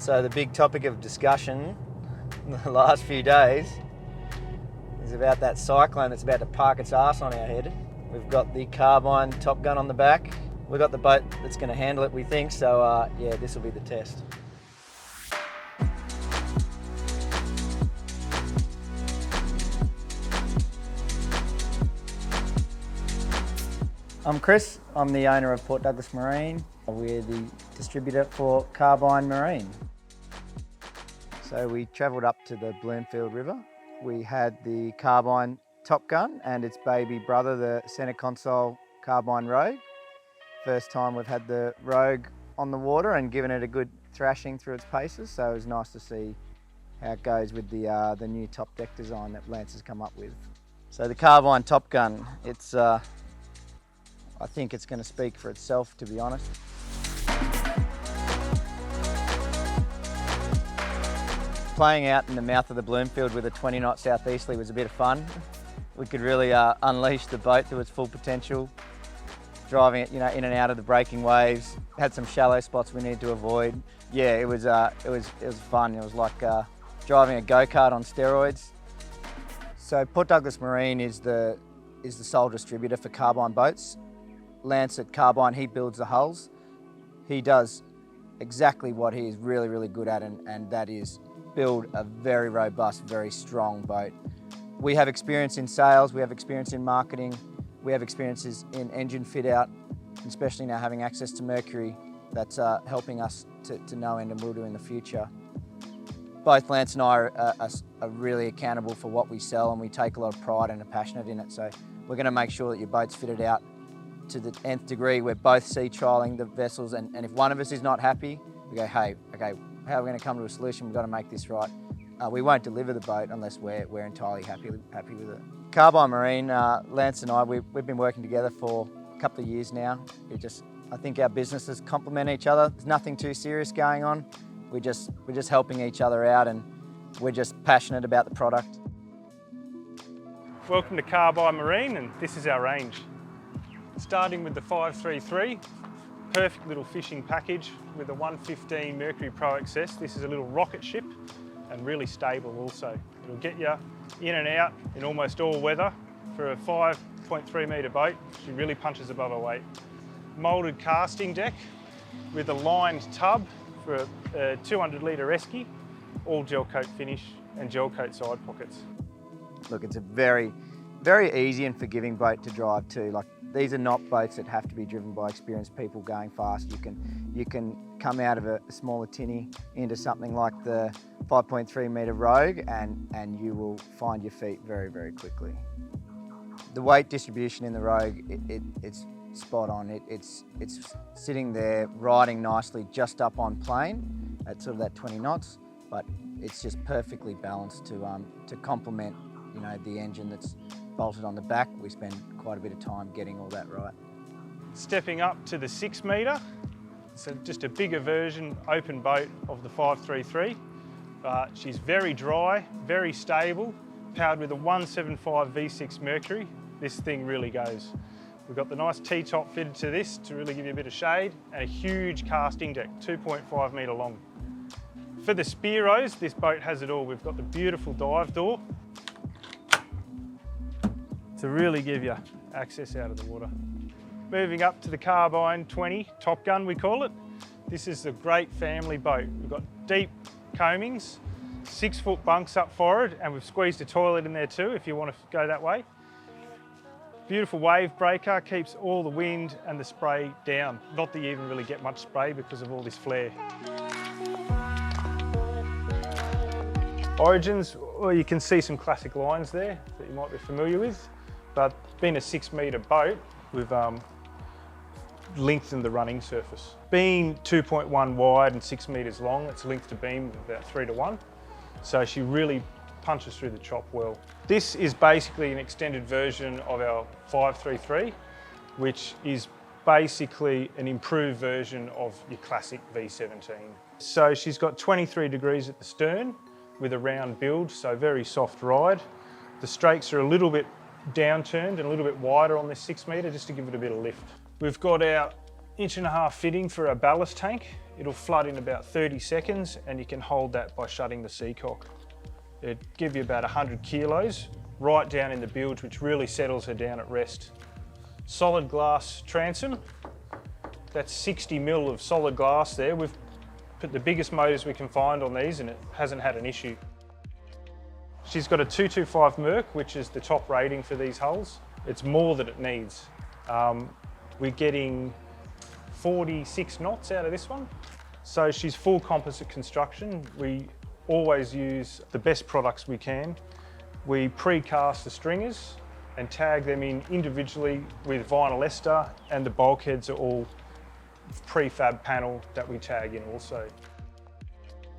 So the big topic of discussion in the last few days is about that cyclone that's about to park its arse on our head. We've got the Carbine TopGun on the back. We've got the boat that's going to handle it, we think, so yeah, this will be the test. I'm Chris, I'm the owner of Port Douglas Marine. We're the distributor for Carbine Marine. So we travelled up to the Bloomfield River. We had the Carbine TopGun and its baby brother, the centre console Carbine Rogue. First time we've had the Rogue on the water and given it a good thrashing through its paces, so it was nice to see how it goes with the new top deck design that Lance has come up with. So the Carbine TopGun, it's I think it's going to speak for itself, to be honest. Playing out in the mouth of the Bloomfield with a 20 knot southeasterly was a bit of fun. We could really unleash the boat to its full potential, driving it, in and out of the breaking waves. Had some shallow spots we needed to avoid. Yeah, it was fun. It was like driving a go-kart on steroids. So Port Douglas Marine is the sole distributor for Carbine boats. Lance at Carbine, he builds the hulls. He does exactly what he is really, really good at, and that is build a very robust, very strong boat. We have experience in sales, we have experience in marketing, we have experiences in engine fit out, especially now having access to Mercury, that's helping us to no end and will do in the future. Both Lance and I are really accountable for what we sell, and we take a lot of pride and are passionate in it. So we're going to make sure that your boat's fitted out to the nth degree. We're both sea trialling the vessels, and if one of us is not happy, we go, hey, okay, how are we going to come to a solution? We've got to make this right. We won't deliver the boat unless we're entirely happy with it. Carbine Marine, Lance and I, we've been working together for a couple of years now. I think our businesses complement each other. There's nothing too serious going on. We're just helping each other out, and we're just passionate about the product. Welcome to Carbine Marine, and this is our range. Starting with the 533, perfect little fishing package with a 115 Mercury Pro XS. This is a little rocket ship and really stable also. It'll get you in and out in almost all weather. For a 5.3 metre boat, she really punches above her weight. Moulded casting deck with a lined tub for a 200 litre esky, all gel coat finish and gel coat side pockets. Look, it's a very, very easy and forgiving boat to drive too. Like, these are not boats that have to be driven by experienced people going fast. You can come out of a smaller tinny into something like the 5.3 metre Rogue, and you will find your feet very, very quickly. The weight distribution in the Rogue, it's spot on. It's sitting there riding nicely just up on plane at sort of that 20 knots, but it's just perfectly balanced to complement the engine that's bolted on the back. We spend quite a bit of time getting all that right. Stepping up to the 6 metre, so just a bigger version, open boat of the 533. She's very dry, very stable, powered with a 175 V6 Mercury. This thing really goes. We've got the nice T-top fitted to this to really give you a bit of shade, and a huge casting deck, 2.5 metre long. For the Spearos, this boat has it all. We've got the beautiful dive door to really give you access out of the water. Moving up to the Carbine 20 TopGun, we call it. This is a great family boat. We've got deep coamings, 6-foot bunks up forward, and we've squeezed a toilet in there too if you want to go that way. Beautiful wave breaker, keeps all the wind and the spray down. Not that you even really get much spray because of all this flare. Origins, well, you can see some classic lines there that you might be familiar with. But being a 6 metre boat, we've lengthened the running surface. Being 2.1 wide and 6 metres long, it's length to beam of about 3 to 1. So she really punches through the chop well. This is basically an extended version of our 533, which is basically an improved version of your classic V17. So she's got 23 degrees at the stern with a round build, so very soft ride. The strakes are a little bit downturned and a little bit wider on this 6 metre just to give it a bit of lift. We've got our 1.5 inch fitting for our ballast tank. It'll flood in about 30 seconds and you can hold that by shutting the seacock. It'd give you about 100 kilos right down in the bilge, which really settles her down at rest. Solid glass transom, that's 60 mil of solid glass there. We've put the biggest motors we can find on these and it hasn't had an issue. She's got a 225 Merc, which is the top rating for these hulls. It's more than it needs. We're getting 46 knots out of this one. So she's full composite construction. We always use the best products we can. We pre-cast the stringers and tag them in individually with vinyl ester, and the bulkheads are all prefab panel that we tag in also.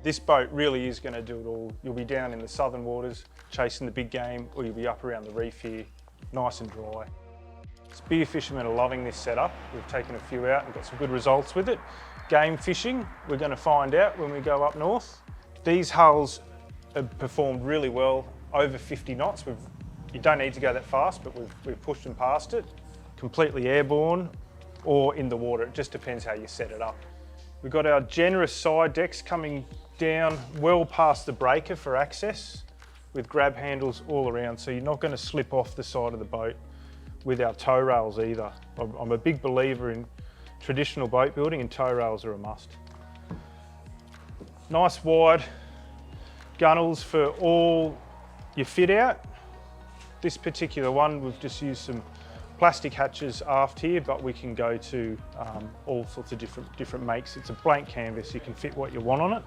This boat really is going to do it all. You'll be down in the southern waters chasing the big game, or you'll be up around the reef here, nice and dry. Spear fishermen are loving this setup. We've taken a few out and got some good results with it. Game fishing, we're going to find out when we go up north. These hulls have performed really well, over 50 knots. You don't need to go that fast, but we've pushed them past it. Completely airborne or in the water, it just depends how you set it up. We've got our generous side decks coming down well past the breaker for access, with grab handles all around, so you're not going to slip off the side of the boat with our tow rails either. I'm a big believer in traditional boat building, and tow rails are a must. Nice wide gunnels for all your fit out. This particular one, we've just used some plastic hatches aft here, but we can go to all sorts of different makes. It's a blank canvas, you can fit what you want on it.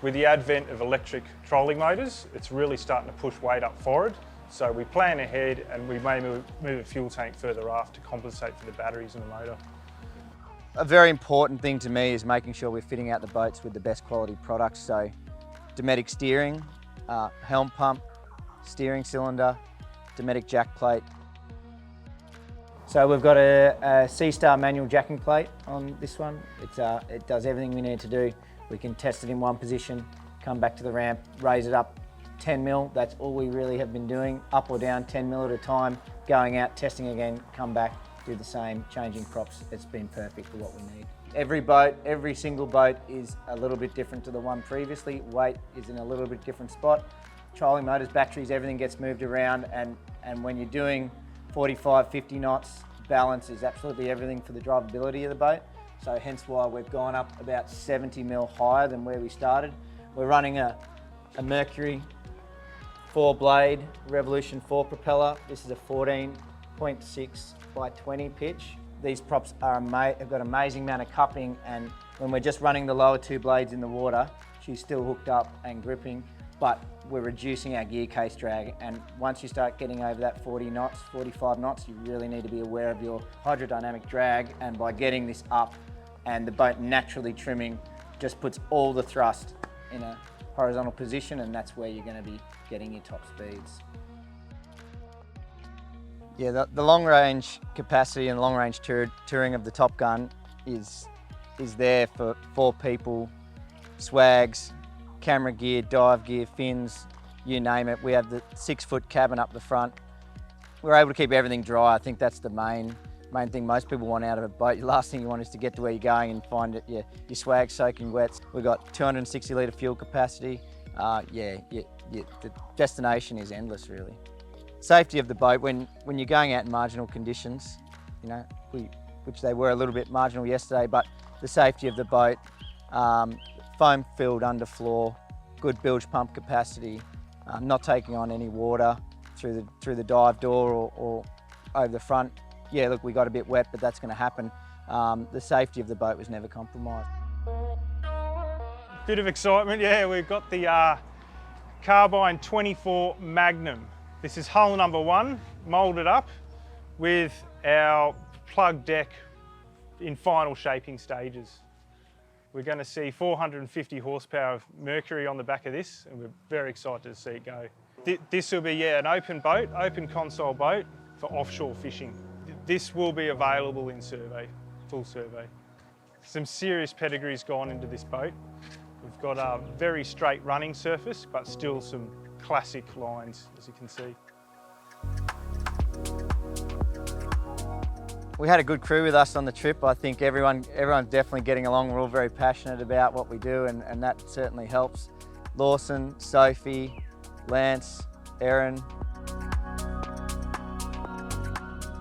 With the advent of electric trolling motors, it's really starting to push weight up forward. So we plan ahead and we may move a fuel tank further aft to compensate for the batteries in the motor. A very important thing to me is making sure we're fitting out the boats with the best quality products. So Dometic steering, helm pump, steering cylinder, Dometic jack plate. So we've got a C-Star manual jacking plate on this one. It does everything we need to do. We can test it in one position, come back to the ramp, raise it up 10 mil. That's all we really have been doing, up or down 10 mil at a time, going out, testing again, come back, do the same, changing props. It's been perfect for what we need. Every boat, every single boat is a little bit different to the one previously. Weight is in a little bit different spot. Trolling motors, batteries, everything gets moved around, and when you're doing 45, 50 knots, balance is absolutely everything for the drivability of the boat. So hence why we've gone up about 70 mil higher than where we started. We're running a Mercury 4-blade Revolution 4 propeller. This is a 14.6 by 20 pitch. These props have got an amazing amount of cupping, and when we're just running the lower two blades in the water, she's still hooked up and gripping, but we're reducing our gear case drag. And once you start getting over that 40 knots, 45 knots, you really need to be aware of your hydrodynamic drag, and by getting this up and the boat naturally trimming, just puts all the thrust in a horizontal position, and that's where you're going to be getting your top speeds. Yeah, the long range capacity and long range touring of the TopGun is there for people, swags, camera gear, dive gear, fins, you name it. We have the 6-foot cabin up the front. We're able to keep everything dry. I think that's the main thing most people want out of a boat. The last thing you want is to get to where you're going and find it, your swag soaking wet. We've got 260 litre fuel capacity. The destination is endless, really. Safety of the boat, when you're going out in marginal conditions, which they were a little bit marginal yesterday, but the safety of the boat, foam filled underfloor, good bilge pump capacity, not taking on any water through the dive door or over the front. Yeah, look, we got a bit wet, but that's going to happen. The safety of the boat was never compromised. Bit of excitement, yeah, we've got the Carbine 24 Magnum. This is hull number 1, moulded up with our plug deck in final shaping stages. We're going to see 450 horsepower of Mercury on the back of this, and we're very excited to see it go. This will be an open boat, open console boat for offshore fishing. This will be available in survey, full survey. Some serious pedigree's gone into this boat. We've got a very straight running surface, but still some classic lines, as you can see. We had a good crew with us on the trip. I think everyone's definitely getting along. We're all very passionate about what we do, and that certainly helps. Lawson, Sophie, Lance, Erin.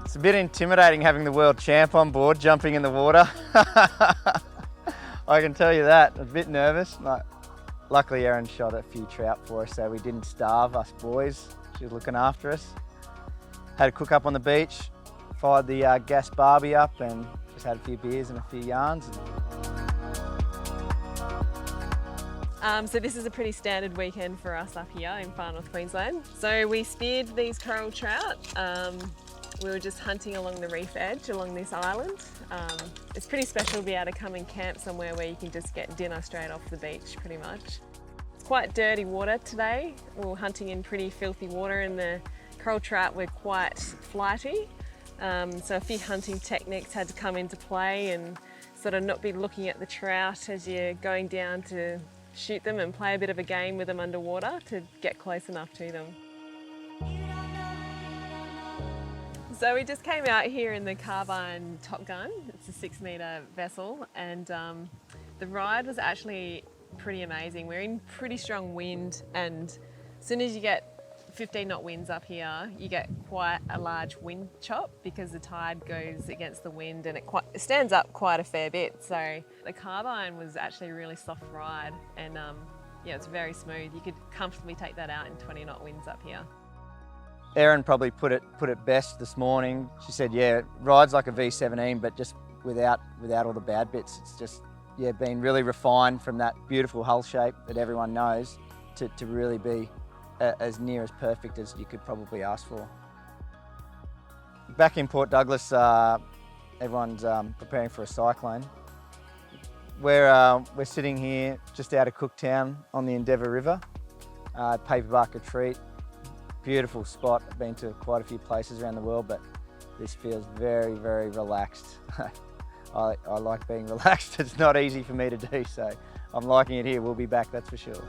It's a bit intimidating having the world champ on board, jumping in the water. I can tell you that. I'm a bit nervous. Luckily, Erin shot a few trout for us, so we didn't starve, us boys. She was looking after us. Had a cook up on the beach, fired the gas barbie up, and just had a few beers and a few yarns. So this is a pretty standard weekend for us up here in Far Norf Queensland. So we speared these coral trout. We were just hunting along the reef edge along this island. It's pretty special to be able to come and camp somewhere where you can just get dinner straight off the beach pretty much. It's quite dirty water today. We were hunting in pretty filthy water, and the coral trout were quite flighty. So a few hunting techniques had to come into play, and sort of not be looking at the trout as you're going down to shoot them, and play a bit of a game with them underwater to get close enough to them. So we just came out here in the Carbine TopGun. It's a 6-metre vessel, and the ride was actually pretty amazing. We're in pretty strong wind, and as soon as you get 15-knot winds up here, you get quite a large wind chop because the tide goes against the wind, and it stands up quite a fair bit. So the Carbine was actually a really soft ride, and yeah, it's very smooth. You could comfortably take that out in 20-knot winds up here. Erin probably put it best this morning. She said, yeah, it rides like a V17, but just without all the bad bits. It's just, yeah, been really refined from that beautiful hull shape that everyone knows to really be as near as perfect as you could probably ask for. Back in Port Douglas, everyone's preparing for a cyclone. We're sitting here just out of Cooktown on the Endeavour River, Paperbark Retreat. Beautiful spot. I've been to quite a few places around the world, but this feels very, very relaxed. I like being relaxed. It's not easy for me to do, so I'm liking it here. We'll be back, that's for sure.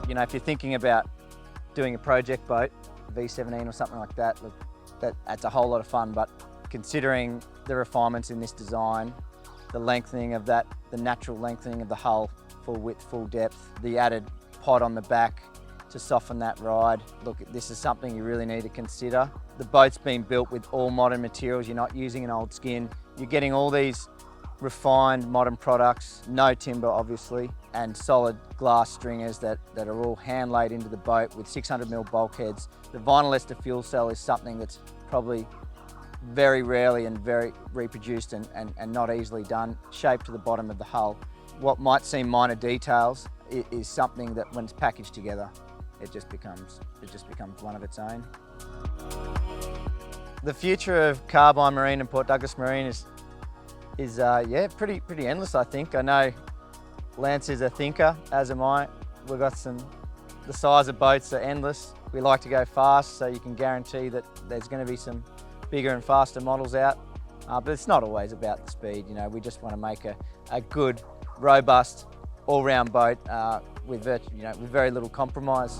You know, if you're thinking about doing a project boat, V17 or something like that, look, that's a whole lot of fun, but considering the refinements in this design, the lengthening of that, the natural lengthening of the hull, full width, full depth, the added pod on the back to soften that ride. Look, this is something you really need to consider. The boat's been built with all modern materials. You're not using an old skin. You're getting all these refined modern products, no timber obviously, and solid glass stringers that are all hand laid into the boat with 600mm bulkheads. The vinyl ester fuel cell is something that's probably very rarely and very reproduced and not easily done, shaped to the bottom of the hull. What might seem minor details is something that when it's packaged together, it just becomes one of its own. The future of Carbine Marine and Port Douglas Marine is yeah, pretty endless, I think. I know Lance is a thinker, as am I. We've got the size of boats are endless. We like to go fast, so you can guarantee that there's going to be some bigger and faster models out. But it's not always about the speed, you know. We just want to make a good, robust, all-round boat with very little compromise.